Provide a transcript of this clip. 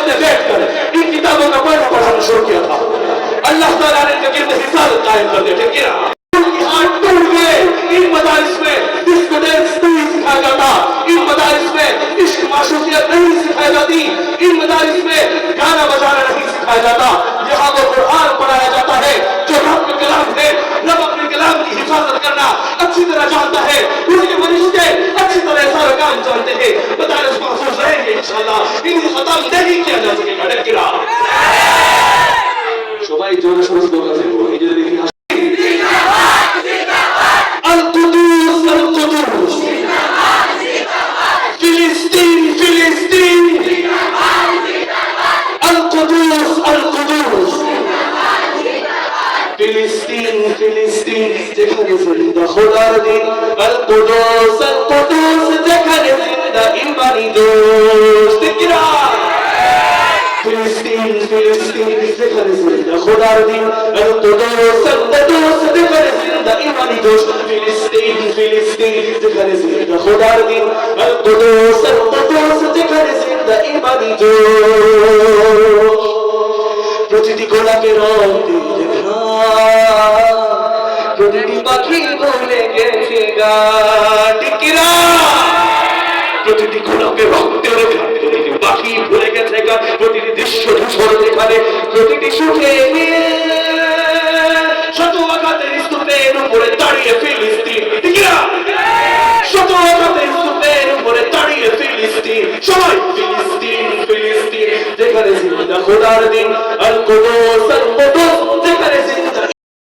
में बैठकर इन किताबों का पढ़ना पढ़ाना शुरू किया था। अल्लाह ताला ने इनके गिरद रिसालत कायम कर दी। ठीक है ना? उनकी हाथ टूट गए। इन मदारिस में डिस्को डांस नहीं सिखाया जाता, इन मदारिस में इश्क माशूकियत नहीं सिखाई जाती, इन मदारिस में गाना बजाना नहीं सिखाया जाता। यहाँ वो कुरान पढ़ाया जाता है जो रब के कलाम है। रब अपने कलाम की हिफाजत करना अच्छी तरह जानता है, उसके फरिश्ते अच्छी तरह सारा काम जानते हैं। मदारिस महफूज रहेंगे इंशाअल्लाह, इन्हें खत्म नहीं किया जा सकेगा। डकिरा সবাই জোরে সোরে স্লোগান দেব। এই যে দেখি আল-কুদুস আল-কুদুস জিন্দাবাদ জিন্দাবাদ, ফিলিস্তিন ফিলিস্তিন জিন্দাবাদ জিন্দাবাদ, আল-কুদুস আল-কুদুস জিন্দাবাদ জিন্দাবাদ, ফিলিস্তিন ফিলিস্তিন যেখানে জিন্দা খোদার দিন, আল-কুদুস আল-কুদুস যেখানে জিন্দা ইমানি জোশ। ডকিরা ফিলিস্তিন ফিলিস্তিন যেখানে জিন্দা খোদার দিন, আল-কুদুস আল-কুদুস যেখানে জিন্দা ইমানি জোশ। ফিলিস্তিন ফিলিস্তিন যেখানে জিন্দা খোদার দিন, আল-কুদুস আল-কুদুস যেখানে জিন্দা ইমানি জোশ। প্রতিটি গোলাপের রং দেখা, প্রতিটি পাখি ভুলে গেছে গান। টিকিরা প্রতিটি গোলাপের রং দেখা, প্রতিটি পাখি ভুলে গেছে গান, প্রতিটি দৃশ্য ধূসর যেখানে, প্রতিটি সুখে শত আঘাতের স্তূপের উপরে দাঁড়িয়ে ফিলিস্তিন। টিকিরা শত আঘাতের স্তূপের উপরে দাঁড়িয়ে ফিলিস্তিন। সবাই ফিলিস্তিন ফিলিস্তিন যেখানে জিন্দা খোদার দিন, আল-কুদুস আল-কুদুস